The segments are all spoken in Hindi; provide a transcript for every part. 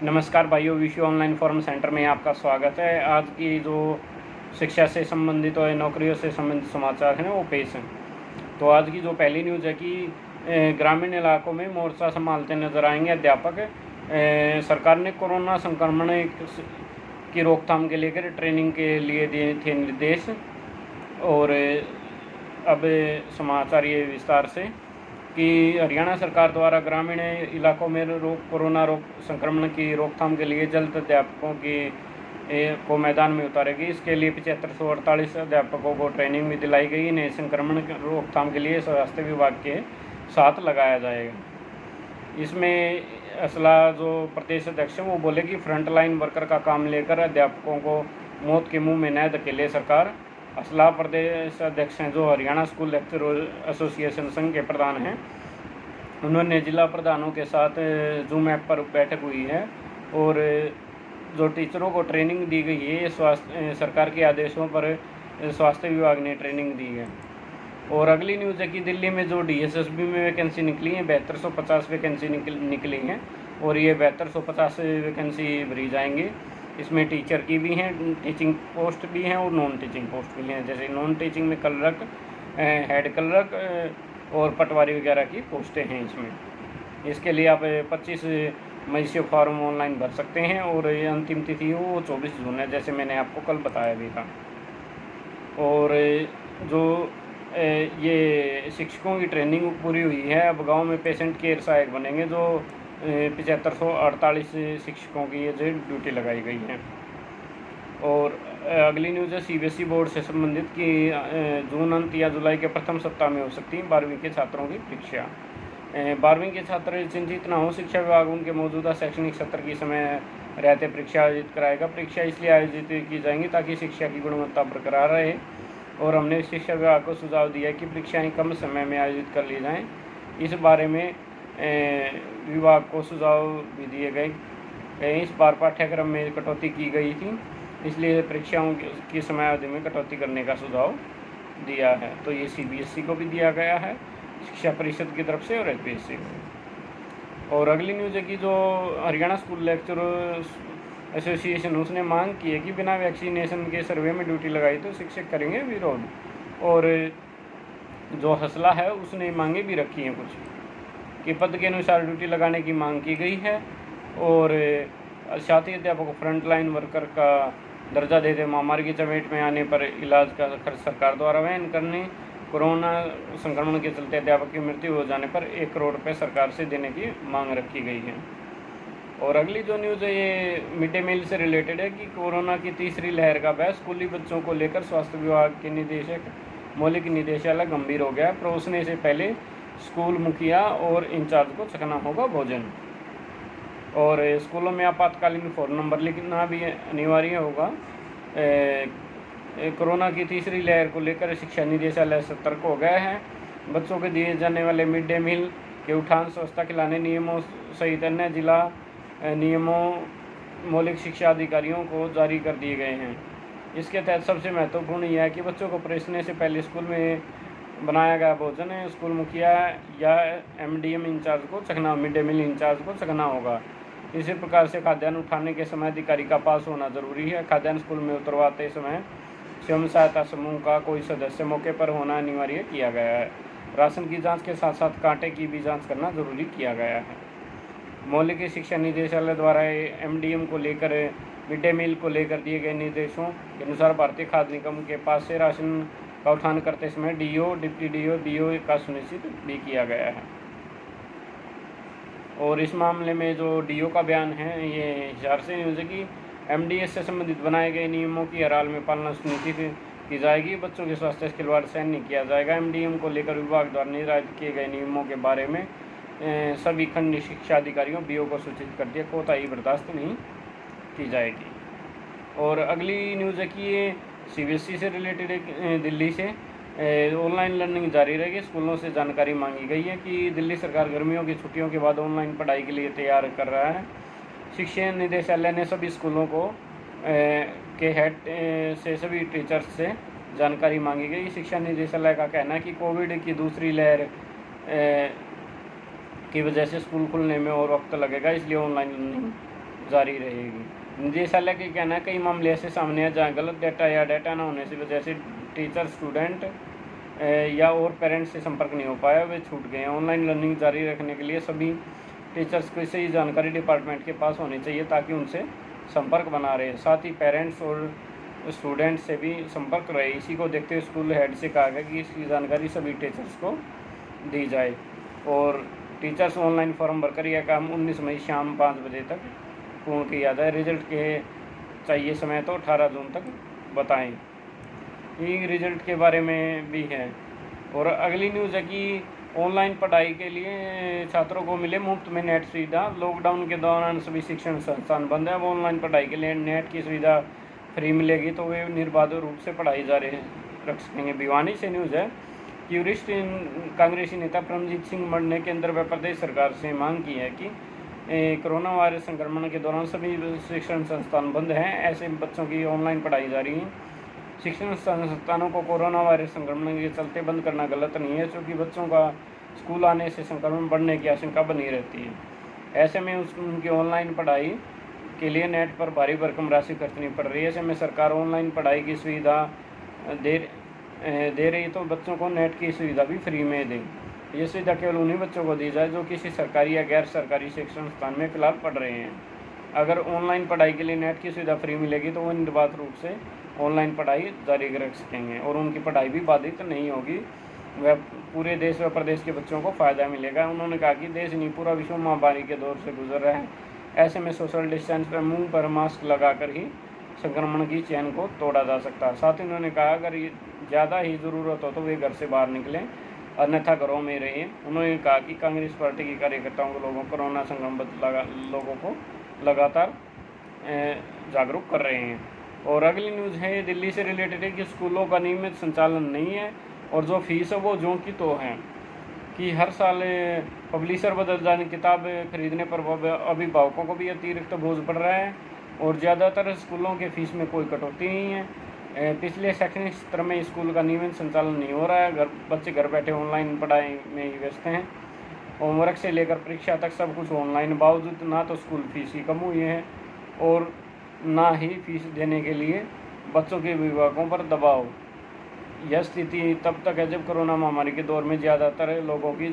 नमस्कार भाइयों, विश्व ऑनलाइन फॉरम सेंटर में आपका स्वागत है। आज की जो शिक्षा से संबंधित और नौकरियों से संबंधित समाचार हैं वो पेश हैं। तो आज की जो पहली न्यूज़ है कि ग्रामीण इलाकों में मोर्चा संभालते नजर आएंगे अध्यापक। सरकार ने कोरोना संक्रमण की रोकथाम के लेकर ट्रेनिंग के लिए दिए थे निर्देश। और अब समाचार ये विस्तार से कि हरियाणा सरकार द्वारा ग्रामीण इलाकों में कोरोना संक्रमण की रोकथाम के लिए जल्द अध्यापकों को मैदान में उतारेगी। इसके लिए 7548 अध्यापकों को ट्रेनिंग भी दिलाई गई। नए संक्रमण की रोकथाम के लिए स्वास्थ्य विभाग के साथ लगाया जाएगा। इसमें असला जो प्रदेश अध्यक्ष हैं वो बोले कि फ्रंट लाइन वर्कर का काम लेकर अध्यापकों को मौत के मुंह में न धकेले सरकार। असला प्रदेश अध्यक्ष हैं जो हरियाणा स्कूल लेक्चर एसोसिएशन संघ के प्रधान हैं। उन्होंने जिला प्रधानों के साथ जूम ऐप पर बैठक हुई है और जो टीचरों को ट्रेनिंग दी गई है स्वास्थ्य सरकार के आदेशों पर स्वास्थ्य विभाग ने ट्रेनिंग दी है। और अगली न्यूज़ है कि दिल्ली में जो DSSB में वैकेंसी निकली है 7250 वैकेंसी निकली हैं और ये 7250 वैकेंसी भरी जाएंगी। इसमें टीचर की भी हैं, टीचिंग पोस्ट भी हैं और नॉन टीचिंग पोस्ट भी हैं। जैसे नॉन टीचिंग में क्लर्क, हेड क्लर्क और पटवारी वगैरह की पोस्टें हैं इसमें। इसके लिए आप 25 मई से फॉर्म ऑनलाइन भर सकते हैं और ये अंतिम तिथि वो 24 जून है, जैसे मैंने आपको कल बताया भी था। और जो ये शिक्षकों की ट्रेनिंग पूरी हुई है, अब गांव में पेशेंट केयर सहायक बनेंगे। जो 7548 शिक्षकों की ये ड्यूटी लगाई गई है। और अगली न्यूज़ है CBSE बोर्ड से संबंधित कि जून अंत या जुलाई के प्रथम सप्ताह में हो सकती है 12वीं के छात्रों की परीक्षा। 12वीं के छात्र चिंतित न हो, शिक्षा विभाग उनके मौजूदा शैक्षणिक सत्र की समय रहते परीक्षा आयोजित कराएगा। परीक्षा इसलिए आयोजित की जाएंगी ताकि शिक्षा की गुणवत्ता बरकरार रहे। और हमने शिक्षा विभाग को सुझाव दिया कि परीक्षाएं कम समय में आयोजित कर ली जाएं। इस बारे में विभाग को सुझाव भी दिए गए। इस बार पाठ्यक्रम में कटौती की गई थी, इसलिए परीक्षाओं की समयावधि में कटौती करने का सुझाव दिया है। तो ये CBSE को भी दिया गया है, शिक्षा परिषद की तरफ से और SBSE को। और अगली न्यूज़ है कि जो हरियाणा स्कूल लेक्चर एसोसिएशन उसने मांग की है कि बिना वैक्सीनेशन के सर्वे में ड्यूटी लगाई तो शिक्षक करेंगे विरोध। और जो हसला है उसने मांगे भी रखी हैं कुछ कि पद के अनुसार ड्यूटी लगाने की मांग की गई है। और साथ ही अध्यापकों को फ्रंट लाइन वर्कर का दर्जा देते महामारी की चपेट में आने पर इलाज का खर्च सरकार द्वारा वहन करने। कोरोना संक्रमण के चलते अध्यापक की मृत्यु हो जाने पर 1 करोड़ रुपये सरकार से देने की मांग रखी गई है। और अगली जो न्यूज़ है ये मिड डे मील से रिलेटेड है कि कोरोना की तीसरी लहर का भय स्कूली बच्चों को लेकर स्वास्थ्य विभाग के निदेशक मौलिक निदेशालय गंभीर हो गया। परोसने से पहले स्कूल मुखिया और इंचार्ज को चखना होगा भोजन। और स्कूलों में आपातकालीन फ़ोन नंबर लिखना भी अनिवार्य होगा। कोरोना की तीसरी लहर को लेकर शिक्षा निदेशालय सतर्क हो गया है। बच्चों को दिए जाने वाले मिड डे मील के उठान, स्वच्छता खिलाने नियमों सहित अन्य जिला नियमों मौलिक शिक्षा अधिकारियों को जारी कर दिए गए हैं। इसके तहत सबसे महत्वपूर्ण यह है कि बच्चों को परोसने से पहले स्कूल में बनाया गया भोजन है स्कूल मुखिया या MDM इंचार्ज को चखना, मिड डे मील इंचार्ज को चखना होगा। इसी प्रकार से खाद्यान्न उठाने के समय अधिकारी का पास होना जरूरी है। खाद्यान्न स्कूल में उतरवाते समय स्वयं सहायता समूह का कोई सदस्य मौके पर होना अनिवार्य किया गया है। राशन की जांच के साथ साथ कांटे की भी जांच करना जरूरी किया गया है। मौलिक शिक्षा निदेशालय द्वारा MDM को लेकर मिड डे मील को लेकर दिए गए निर्देशों के अनुसार भारतीय खाद्य निगम के पास से राशन का उठान करते समय DO, डिप्टी DO का सुनिश्चित भी किया गया है। और इस मामले में जो DO का बयान है ये हिसार से न्यूज़ है कि MDS से संबंधित बनाए गए नियमों की हर हाल में पालना सुनिश्चित की जाएगी। बच्चों के स्वास्थ्य से खिलवाड़ सहन नहीं किया जाएगा। MDM को लेकर विभाग द्वारा निर्धारित किए गए नियमों के बारे में सभी खंड शिक्षा अधिकारियों BO को सूचित कर दिया, कोताही बर्दाश्त नहीं की जाएगी। और अगली न्यूज़ है कि ये CBSE से रिलेटेड है। दिल्ली से ऑनलाइन लर्निंग जारी रहेगी। स्कूलों से जानकारी मांगी गई है कि दिल्ली सरकार गर्मियों की छुट्टियों के बाद ऑनलाइन पढ़ाई के लिए तैयार कर रहा है। शिक्षा निदेशालय ने सभी स्कूलों को के हेड से सभी टीचर्स से जानकारी मांगी गई। शिक्षा निदेशालय का कहना है कि कोविड की दूसरी लहर की वजह से स्कूल खुलने में और वक्त लगेगा, इसलिए ऑनलाइन लर्निंग जारी रहेगी। निदेशालय के कहना है कई मामले ऐसे सामने हैं जहां गलत डाटा या डाटा न होने की वजह से टीचर, स्टूडेंट या और पेरेंट्स से संपर्क नहीं हो पाया, वे छूट गए हैं। ऑनलाइन लर्निंग जारी रखने के लिए सभी टीचर्स को सही जानकारी डिपार्टमेंट के पास होनी चाहिए ताकि उनसे संपर्क बना रहे। साथ ही पेरेंट्स और स्टूडेंट से भी संपर्क रहे। इसी को देखते हुए स्कूल हेड से कहा गया कि इसकी जानकारी सभी टीचर्स को दी जाए। और टीचर्स ऑनलाइन फॉर्म भरकर यह काम 19 मई शाम 5 बजे तक पूर्ण किया जाए। रिजल्ट के चाहिए समय तो 18 जून तक बताएं। ये रिजल्ट के बारे में भी है। और अगली न्यूज़ है कि ऑनलाइन पढ़ाई के लिए छात्रों को मिले मुफ्त में नेट सुविधा। लॉकडाउन के दौरान सभी शिक्षण संस्थान बंद है। अब ऑनलाइन पढ़ाई के लिए नेट की सुविधा फ्री मिलेगी तो वे निर्बाध रूप से पढ़ाई जारी रख सकेंगे। भिवानी से न्यूज़ है कि वरिष्ठ कांग्रेसी नेता परमजीत सिंह मर्ड ने केंद्र व प्रदेश सरकार से मांग की है कि कोरोना वायरस संक्रमण के दौरान सभी शिक्षण संस्थान बंद हैं, ऐसे बच्चों की ऑनलाइन पढ़ाई जारी है। शिक्षण संस्थानों को कोरोना वायरस संक्रमण के चलते बंद करना गलत नहीं है, क्योंकि बच्चों का स्कूल आने से संक्रमण बढ़ने की आशंका बनी रहती है। ऐसे में उनकी ऑनलाइन पढ़ाई के लिए नेट पर भारी भरकम राशि खर्चनी पड़ रही है। ऐसे में सरकार ऑनलाइन पढ़ाई की सुविधा दे रही तो बच्चों को नेट की सुविधा भी फ्री में दे। ये सुविधा केवल उन्हीं बच्चों को दी जाए जो किसी सरकारी या गैर सरकारी शिक्षण संस्थान में फिलहाल पढ़ रहे हैं। अगर ऑनलाइन पढ़ाई के लिए नेट की सुविधा फ्री मिलेगी तो वो निर्बाध रूप से ऑनलाइन पढ़ाई जारी रख सकेंगे और उनकी पढ़ाई भी बाधित नहीं होगी। वह पूरे देश व प्रदेश के बच्चों को फ़ायदा मिलेगा। उन्होंने कहा कि देश नहीं पूरा विश्व महामारी के दौर से गुजर रहा है। ऐसे में सोशल डिस्टेंस पर मुंह पर मास्क लगाकर ही संक्रमण की चेन को तोड़ा जा सकता है। साथ ही उन्होंने कहा अगर ज़्यादा ही ज़रूरत हो तो वे घर से बाहर निकलें, अन्यथा घरों में रहें। उन्होंने कहा कि कांग्रेस पार्टी के कार्यकर्ताओं को कोरोना संक्रमित लोगों को लगातार जागरूक कर रहे हैं। और अगली न्यूज़ है दिल्ली से रिलेटेड है कि स्कूलों का नियमित संचालन नहीं है और जो फीस है वो जो की तो है कि हर साल पब्लिशर बदल जाने, किताब खरीदने पर अभिभावकों को भी अतिरिक्त बोझ पड़ रहा है और ज़्यादातर स्कूलों के फीस में कोई कटौती नहीं है। पिछले शैक्षणिक सत्र में स्कूल का नियमित संचालन नहीं हो रहा है। बच्चे घर बैठे ऑनलाइन पढ़ाई में ही व्यस्त हैं। होमवर्क से लेकर परीक्षा तक सब कुछ ऑनलाइन। बावजूद ना तो स्कूल फीस ही कम हुई है और ना ही फीस देने के लिए बच्चों के अभिभावकों पर दबाव। यह स्थिति तब तक है जब कोरोना महामारी के दौर में ज़्यादातर लोगों की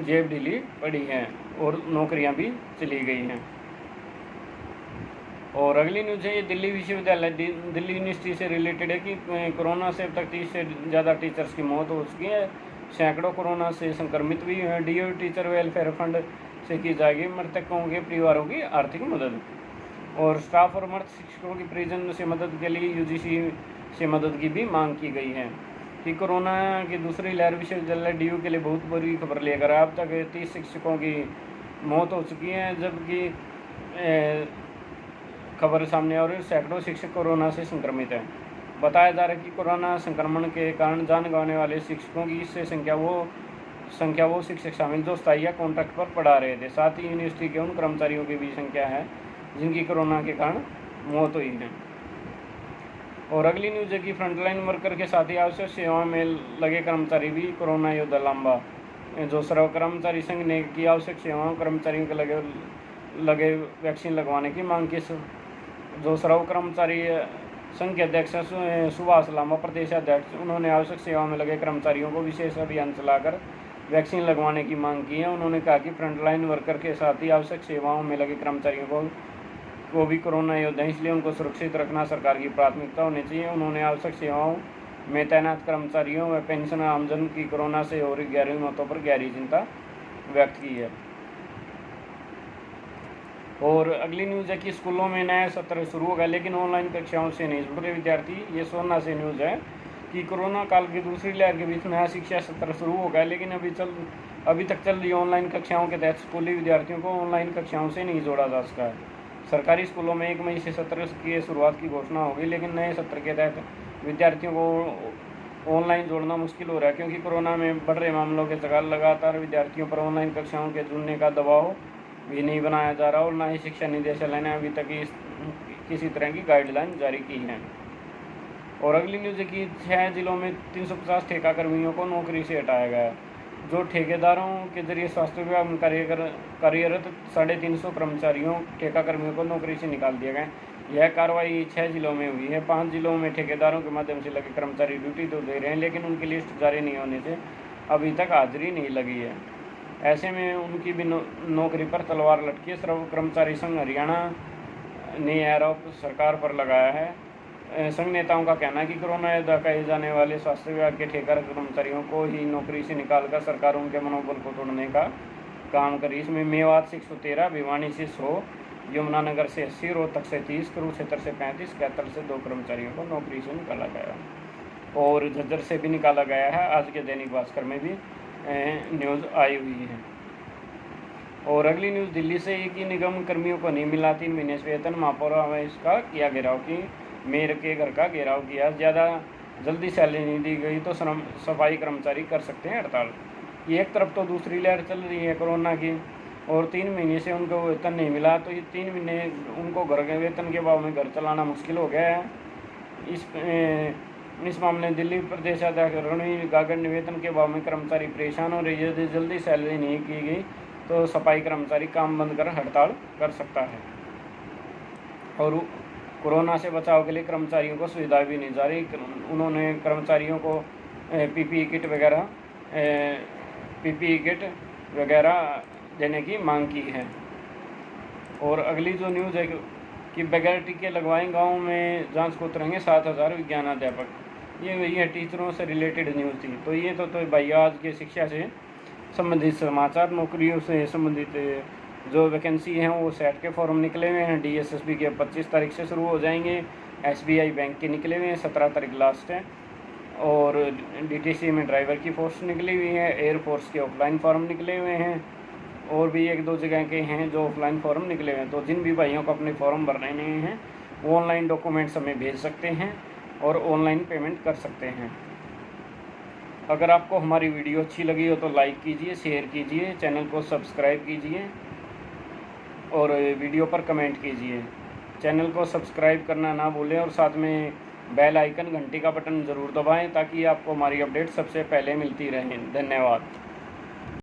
जेब ढीली पड़ी है और नौकरियां भी चली गई हैं। और अगली न्यूज़ है ये दिल्ली विश्वविद्यालय दिल्ली यूनिवर्सिटी से रिलेटेड है कि कोरोना से अब तक 30 से ज़्यादा टीचर्स की मौत हो चुकी है। सैकड़ों कोरोना से संक्रमित भी हैं। डीओ टीचर वेलफेयर फंड से की जाएगी मृतकों के परिवारों की आर्थिक मदद। और स्टाफ और मृत शिक्षकों की परिजन से मदद के लिए यूजीसी से मदद की भी मांग की गई है। कि कोरोना की दूसरी लहर विश्वविद्यालय डीयू के लिए बहुत बड़ी खबर लेकर अब तक 30 शिक्षकों की मौत हो चुकी है, जबकि खबर सामने और सैकड़ों शिक्षक कोरोना से संक्रमित हैं। बताया जा रहा है कि कोरोना संक्रमण के कारण जान गंवाने वाले शिक्षकों की इससे संख्या वो शिक्षक शामिल जो स्थायी या कॉन्ट्रैक्ट पर पढ़ा रहे थे। साथ ही यूनिवर्सिटी के उन कर्मचारियों की भी संख्या है जिनकी कोरोना के कारण मौत हुई है। और अगली न्यूज़ है कि फ्रंटलाइन वर्कर के साथ ही आवश्यक सेवाओं में लगे कर्मचारी भी कोरोना योद्धा लांबा। जो सर्व कर्मचारी संघ ने की आवश्यक सेवाओं कर्मचारियों के लगे वैक्सीन लगवाने की मांग की। जो सर्व कर्मचारी संघ के अध्यक्ष सुभाष लांबा प्रदेश अध्यक्ष, उन्होंने आवश्यक सेवाओं में लगे कर्मचारियों को विशेष अभियान चलाकर वैक्सीन लगवाने की मांग की है। उन्होंने कहा कि फ्रंटलाइन वर्कर के साथ ही आवश्यक सेवाओं में लगे कर्मचारियों को भी कोरोना योद्धा, इसलिए उनको सुरक्षित रखना सरकार की प्राथमिकता होनी चाहिए। उन्होंने आवश्यक सेवाओं में तैनात कर्मचारियों व पेंशन आमजन की कोरोना से हो रही गहरी मौतों पर गहरी चिंता व्यक्त की है। और अगली न्यूज़ है कि स्कूलों में नया सत्र शुरू होगा लेकिन ऑनलाइन कक्षाओं से नहीं जुड़ रहे विद्यार्थी। ये सोना से न्यूज़ है कि कोरोना काल की दूसरी लहर के बीच नया शिक्षा सत्र शुरू होगा लेकिन अभी तक चल रही ऑनलाइन कक्षाओं के तहत स्कूली विद्यार्थियों को ऑनलाइन कक्षाओं से नहीं जोड़ा जा सका है। सरकारी स्कूलों में 1 मई से सत्र की शुरुआत की घोषणा होगी लेकिन नए सत्र के तहत विद्यार्थियों को ऑनलाइन जोड़ना मुश्किल हो रहा है क्योंकि कोरोना में बढ़ रहे मामलों के चलते लगातार विद्यार्थियों पर ऑनलाइन कक्षाओं के जुड़ने का दबाव भी नहीं बनाया जा रहा और न ही शिक्षा निदेशालय ने अभी तक किसी तरह की गाइडलाइन जारी की है। और अगली न्यूज़ है कि 6 जिलों में 350 ठेका कर्मियों को नौकरी से हटाया गया है। जो ठेकेदारों के जरिए स्वास्थ्य विभाग में कार्यरत 350 कर्मचारियों ठेका कर्मियों को नौकरी से निकाल दिया गया। यह कार्रवाई 6 जिलों में हुई है। 5 जिलों में ठेकेदारों के माध्यम से लगे कर्मचारी ड्यूटी तो दे रहे हैं, लेकिन उनकी लिस्ट जारी नहीं होने से अभी तक हाजिरी नहीं लगी है। ऐसे में उनकी भी नौकरी पर तलवार लटकी है। श्रम कर्मचारी संघ हरियाणा ने आरोप सरकार पर लगाया है। संघ नेताओं का कहना है कि कोरोना योद्धा कहे जाने वाले स्वास्थ्य विभाग के ठेकेदार कर्मचारियों को ही नौकरी से निकालकर सरकार उनके मनोबल को तोड़ने का काम करी। इसमें मेवात से 113, भिवानी से 100, यमुनानगर से 80, रोहतक से 30, कुरुक्षेत्र से 35, कैथल से 2 कर्मचारियों को नौकरी से निकाला गया और झज्जर से भी निकाला गया है। आज के दैनिक भास्कर में भी न्यूज़ आई हुई है। और अगली न्यूज़ दिल्ली से एक ही निगम कर्मियों को नहीं मिला 3 महीने से वेतन। महापौर इसका किया घेराव की मेयर के घर का घेराव किया। ज़्यादा जल्दी सैलरी नहीं दी गई तो सफाई कर्मचारी कर सकते हैं हड़ताल। ये एक तरफ तो दूसरी लहर चल रही है कोरोना की और 3 महीने से उनको वेतन नहीं मिला, तो ये 3 महीने उनको घर के वेतन के अभाव में घर चलाना मुश्किल हो गया है। इस मामले में दिल्ली प्रदेश अध्यक्ष रणवीर गागड़ ने वेतन के अभाव में कर्मचारी परेशान हो रही है। यदि जल्दी सैलरी नहीं की गई तो सफाई कर्मचारी काम बंद कर हड़ताल कर सकता है। और कोरोना से बचाव के लिए कर्मचारियों को सुविधा भी नहीं जारी। उन्होंने कर्मचारियों को पीपीई किट वगैरह देने की मांग की है। और अगली जो न्यूज़ है कि बगैर टीके लगवाए गाँव में जांच को उतरेंगे 7000 विज्ञानाध्यापक। ये वही है, टीचरों से रिलेटेड न्यूज़ थी। तो ये तो भाई आज के शिक्षा से संबंधित समाचार। नौकरियों से संबंधित जो वैकेंसी हैं वो सेट के फॉर्म निकले हुए हैं। DSSB के 25 तारीख से शुरू हो जाएंगे। SBI बैंक के निकले हुए हैं, 17 तारीख लास्ट है। और DTC में ड्राइवर की पोस्ट निकली हुई है। एयरफोर्स के ऑफलाइन फॉर्म निकले हुए हैं और भी 1-2 जगह के हैं जो ऑफलाइन फॉर्म निकले हुए हैं। तो जिन भी भाइयों को अपने फॉर्म भरने हैं वो ऑनलाइन डॉक्यूमेंट्स हमें भेज सकते हैं और ऑनलाइन पेमेंट कर सकते हैं। अगर आपको हमारी वीडियो अच्छी लगी हो तो लाइक कीजिए, शेयर कीजिए, चैनल को सब्सक्राइब कीजिए और वीडियो पर कमेंट कीजिए। चैनल को सब्सक्राइब करना ना भूलें और साथ में बेल आइकन घंटी का बटन ज़रूर दबाएं ताकि आपको हमारी अपडेट सबसे पहले मिलती रहें। धन्यवाद।